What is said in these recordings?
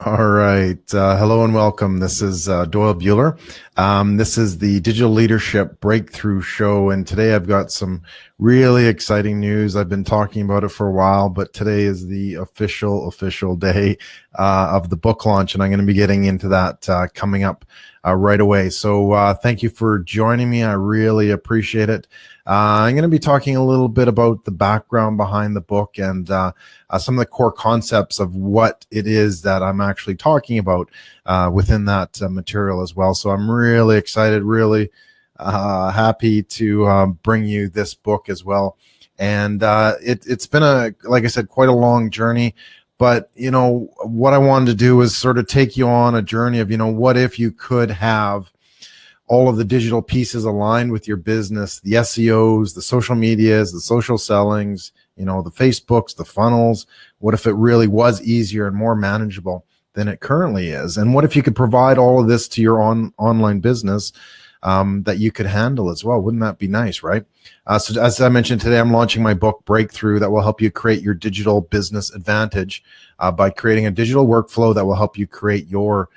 All right. Hello and welcome. This is Doyle Buehler. This is the Digital Leadership Breakthrough Show. And today I've got some really exciting news. I've been talking about it for a while, but today is the official day of the book launch. And I'm going to be getting into that coming up right away. So thank you for joining me. I really appreciate it. I'm going to be talking a little bit about the background behind the book and some of the core concepts of what it is that I'm actually talking about within that material as well. So I'm really excited, really happy to bring you this book as well. And it's been like I said, quite a long journey. But, what I wanted to do was sort of take you on a journey of, what if you could have all of the digital pieces aligned with your business, the SEOs, the social medias, the social sellings, the Facebooks, the funnels. What if it really was easier and more manageable than it currently is? And what if you could provide all of this to your online business that you could handle as well? Wouldn't that be nice, right? So as I mentioned today, I'm launching my book, Breakthrough, that will help you create your digital business advantage by creating a digital workflow that will help you create your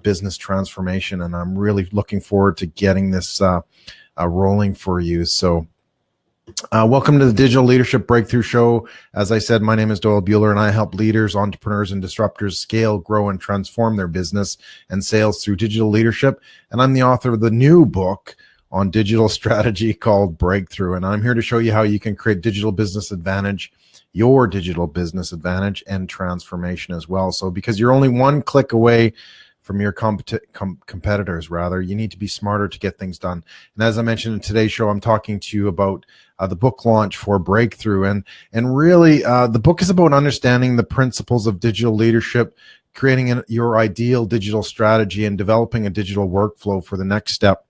business transformation. And I'm really looking forward to getting this rolling for you. So welcome to the Digital Leadership Breakthrough Show. As I said, my name is Doyle Buehler, and I help leaders, entrepreneurs, and disruptors scale, grow, and transform their business and sales through digital leadership. And I'm the author of the new book on digital strategy called Breakthrough. And I'm here to show you how you can create digital business advantage, your digital business advantage, and transformation as well. So because you're only one click away from your competitors, you need to be smarter to get things done. And as I mentioned in today's show, I'm talking to you about the book launch for Breakthrough. And really, the book is about understanding the principles of digital leadership, creating your ideal digital strategy, and developing a digital workflow for the next step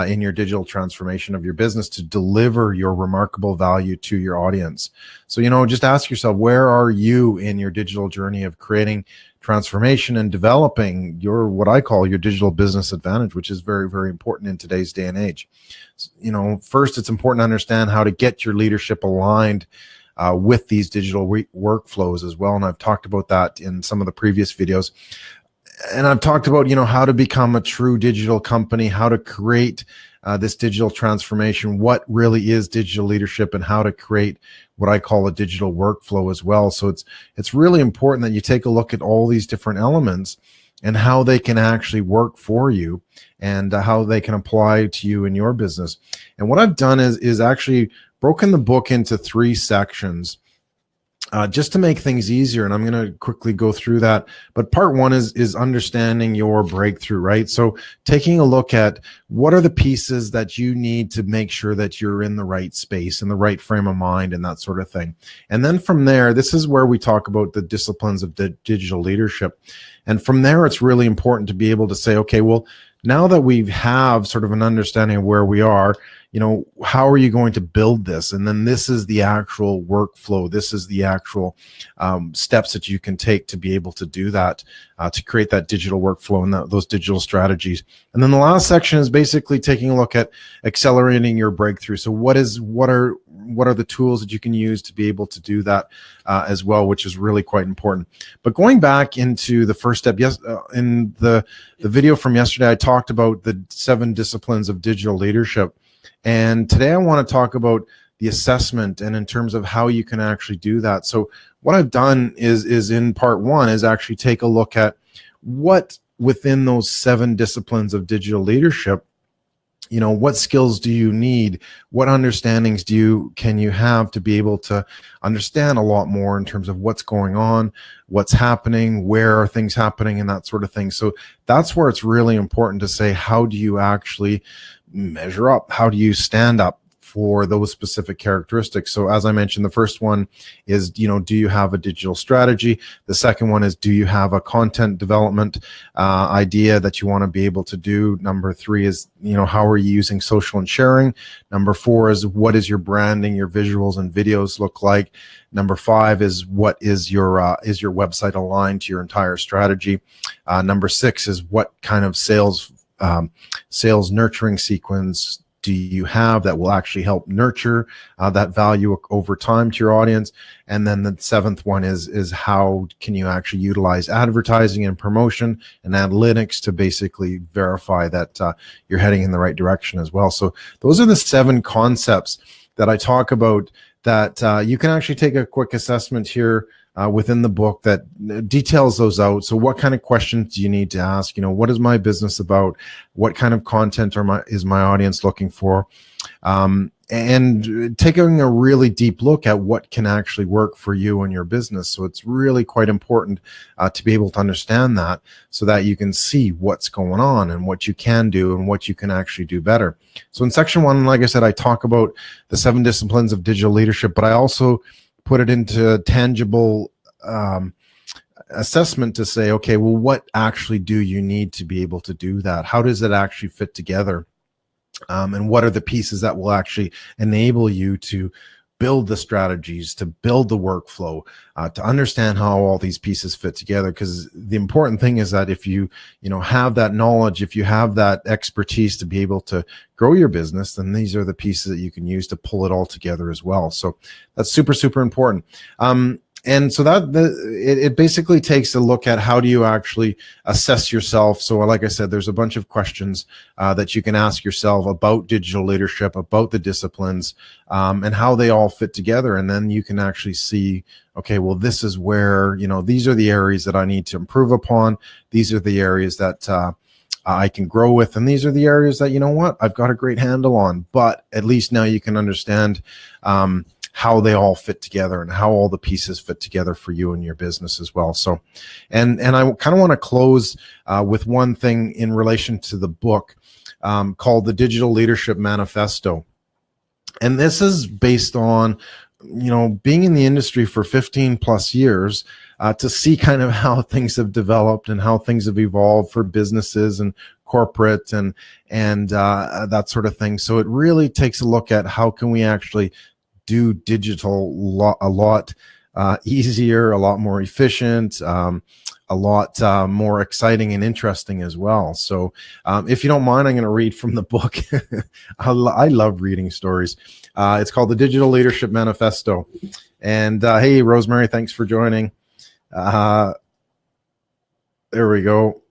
in your digital transformation of your business to deliver your remarkable value to your audience. So, just ask yourself, where are you in your digital journey of creating transformation and developing your, what I call your digital business advantage, which is very, very important in today's day and age. First, it's important to understand how to get your leadership aligned with these digital workflows as well. And I've talked about that in some of the previous videos. And I've talked about, how to become a true digital company, how to create this digital transformation, what really is digital leadership, and how to create what I call a digital workflow as well. So it's really important that you take a look at all these different elements and how they can actually work for you and how they can apply to you in your business. And what I've done is actually broken the book into 3 sections. Just to make things easier, and I'm going to quickly go through that. But part 1 is understanding your breakthrough, right? So taking a look at what are the pieces that you need to make sure that you're in the right space, in the right frame of mind, and that sort of thing. And then from there, this is where we talk about the disciplines of digital leadership. And from there, it's really important to be able to say, okay, well, now that we have sort of an understanding of where we are, how are you going to build this? And then this is the actual workflow. This is the actual steps that you can take to be able to do that, to create that digital workflow and those digital strategies. And then the last section is basically taking a look at accelerating your breakthrough. So what are the tools that you can use to be able to do that as well, which is really quite important. But going back into the first step, in the video from yesterday, I talked about the 7 disciplines of digital leadership. And today I want to talk about the assessment and in terms of how you can actually do that. So what I've done is in part 1 is actually take a look at what within those 7 disciplines of digital leadership, what skills do you need? What understandings can you have to be able to understand a lot more in terms of what's going on, what's happening, where are things happening, and that sort of thing. So that's where it's really important to say, how do you actually measure up? How do you stand up for those specific characteristics? So as I mentioned, the first one is, do you have a digital strategy? The second one is, do you have a content development idea that you want to be able to do? Number 3 is, how are you using social and sharing? Number 4 is, what is your branding, your visuals and videos look like? Number 5 is, what is your website aligned to your entire strategy? Number 6 is, what kind of sales nurturing sequence do you have that will actually help nurture that value over time to your audience? And then the seventh one is how can you actually utilize advertising and promotion and analytics to basically verify that you're heading in the right direction as well. So those are the 7 concepts that I talk about that you can actually take a quick assessment here within the book that details those out. So what kind of questions do you need to ask? What is my business about? What kind of content is my audience looking for? And taking a really deep look at what can actually work for you and your business. So it's really quite important to be able to understand that so that you can see what's going on and what you can do and what you can actually do better. So in section 1, like I said, I talk about the 7 disciplines of digital leadership, but I also put it into tangible assessment to say, okay, well, what actually do you need to be able to do that? How does it actually fit together? And what are the pieces that will actually enable you to build the strategies, to build the workflow, to understand how all these pieces fit together? Because the important thing is that if you have that knowledge, if you have that expertise to be able to grow your business, then these are the pieces that you can use to pull it all together as well. So that's super, super important. And so it basically takes a look at how do you actually assess yourself. So like I said, there's a bunch of questions that you can ask yourself about digital leadership, about the disciplines, and how they all fit together. And then you can actually see, okay, well, this is where, these are the areas that I need to improve upon. These are the areas that I can grow with. And these are the areas that, I've got a great handle on. But at least now you can understand how they all fit together and how all the pieces fit together for you and your business as well. So, and I kind of want to close with one thing in relation to the book called the Digital Leadership Manifesto. And this is based on, being in the industry for 15 plus years to see kind of how things have developed and how things have evolved for businesses and corporate and that sort of thing. So it really takes a look at how can we actually do digital a lot easier, a lot more efficient, a lot more exciting and interesting as well. So if you don't mind, I'm going to read from the book. I love reading stories. It's called the Digital Leadership Manifesto. And hey, Rosemary, thanks for joining. There we go.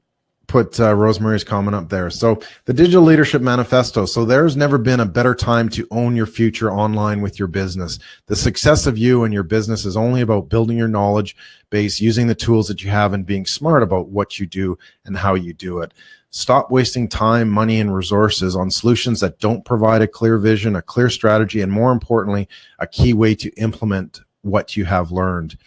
Put Rosemary's comment up there. So the Digital Leadership Manifesto. So there's never been a better time to own your future online with your business. The success of you and your business is only about building your knowledge base, using the tools that you have, and being smart about what you do and how you do it. Stop wasting time, money, and resources on solutions that don't provide a clear vision, a clear strategy, and more importantly, a key way to implement what you have learned.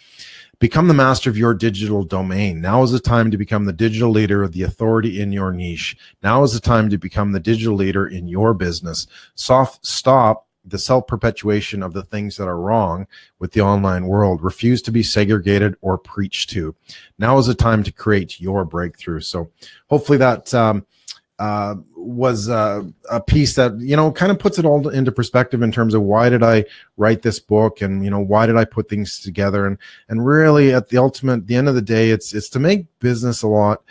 Become the master of your digital domain. Now is the time to become the digital leader, the authority in your niche. Now is the time to become the digital leader in your business. Stop the self-perpetuation of the things that are wrong with the online world. Refuse to be segregated or preached to. Now is the time to create your breakthrough. So hopefully that was a piece that, kind of puts it all into perspective in terms of why did I write this book and, why did I put things together? And really at the end of the day, it's to make business a lot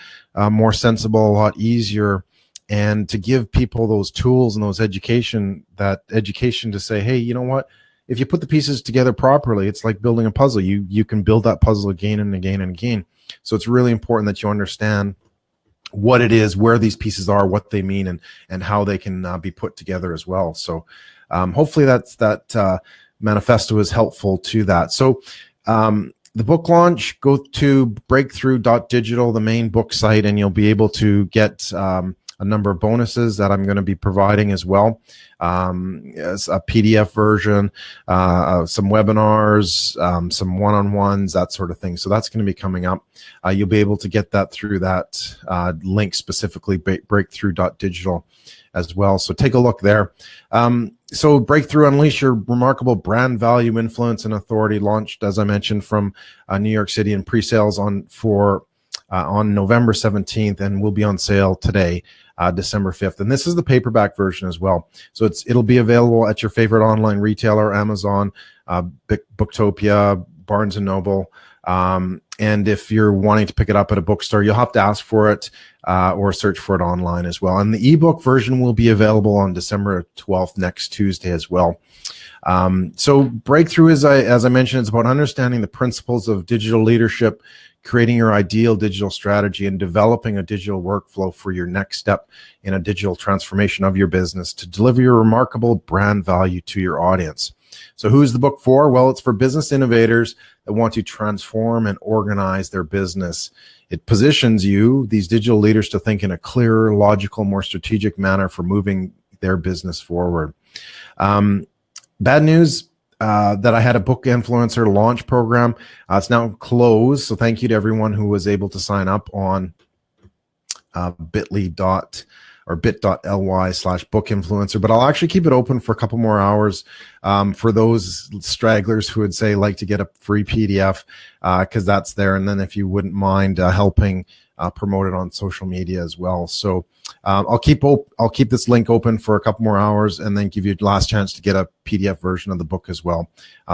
more sensible, a lot easier, and to give people those tools and those education to say, hey, you know what? If you put the pieces together properly, it's like building a puzzle. You can build that puzzle again and again and again. So it's really important that you understand what it is, where these pieces are, what they mean, and how they can be put together as well. So hopefully that manifesto is helpful to that. So the book launch, go to breakthrough.digital, the main book site, and you'll be able to get a number of bonuses that I'm going to be providing as well. As a PDF version, some webinars, some one-on-ones, that sort of thing. So that's going to be coming up. You'll be able to get that through that link, specifically breakthrough.digital as well. So take a look there. So Breakthrough: Unleash Your Remarkable Brand Value, Influence, and Authority launched, as I mentioned, from New York City, in pre-sales on November 17th, and will be on sale today, December 5th. And this is the paperback version as well. So it'll be available at your favorite online retailer, Amazon, Booktopia, Barnes & Noble. And if you're wanting to pick it up at a bookstore, you'll have to ask for it or search for it online as well. And the ebook version will be available on December 12th, next Tuesday as well. So Breakthrough, as I mentioned, is about understanding the principles of digital leadership, creating your ideal digital strategy, and developing a digital workflow for your next step in a digital transformation of your business to deliver your remarkable brand value to your audience. So who's the book for? Well, it's for business innovators that want to transform and organize their business. It positions you, these digital leaders, to think in a clearer, logical, more strategic manner for moving their business forward. Bad news, that I had a book influencer launch program. It's now closed. So thank you to everyone who was able to sign up on bit.ly/book influencer, but I'll actually keep it open for a couple more hours for those stragglers who would say like to get a free PDF, because that's there. And then if you wouldn't mind helping promote it on social media as well. So I'll keep this link open for a couple more hours and then give you the last chance to get a PDF version of the book as well.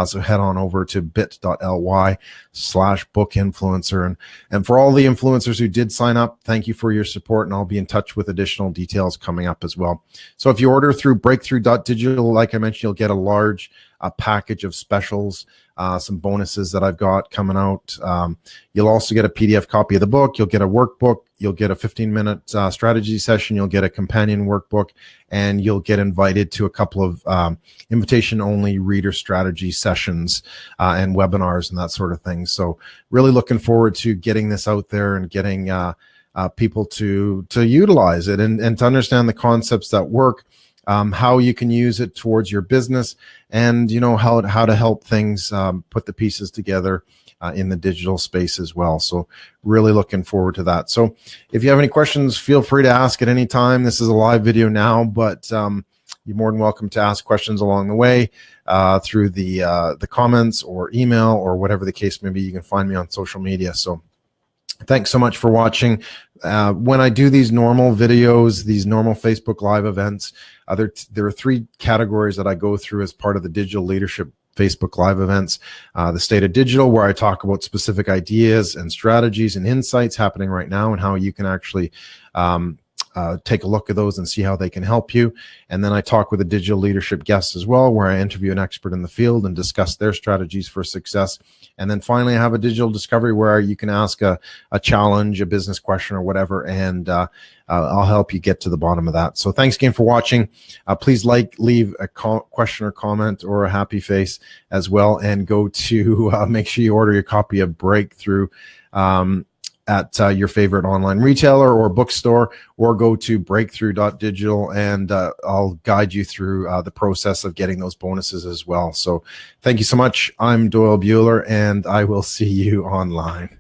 So head on over to bit.ly/book influencer. And for all the influencers who did sign up, thank you for your support, and I'll be in touch with additional details coming up as well. So if you order through breakthrough.digital, like I mentioned, you'll get a large package of specials, some bonuses that I've got coming out. You'll also get a PDF copy of the book. You'll get a workbook. You'll get a 15-minute strategy session. You'll get a companion workbook, and you'll get invited to a couple of invitation-only reader strategy sessions and webinars and that sort of thing. So really looking forward to getting this out there and getting people to utilize it and to understand the concepts that work, how you can use it towards your business, and how to help things put the pieces together in the digital space as well. So really looking forward to that. So if you have any questions, feel free to ask at any time. This is a live video now, but you're more than welcome to ask questions along the way through the comments or email or whatever the case may be. You can find me on social media. So thanks so much for watching. When I do these normal videos, these normal Facebook Live events, there are three categories that I go through as part of the digital leadership Facebook Live events. The State of Digital, where I talk about specific ideas and strategies and insights happening right now and how you can actually take a look at those and see how they can help you. And then I talk with a digital leadership guest as well, where I interview an expert in the field and discuss their strategies for success. And then finally, I have a digital discovery where you can ask a challenge, a business question or whatever, and I'll help you get to the bottom of that. So thanks again for watching. Please leave a question or comment or a happy face as well, and go to make sure you order your copy of Breakthrough at your favorite online retailer or bookstore, or go to breakthrough.digital, and I'll guide you through the process of getting those bonuses as well. So thank you so much. I'm Doyle Buehler, and I will see you online.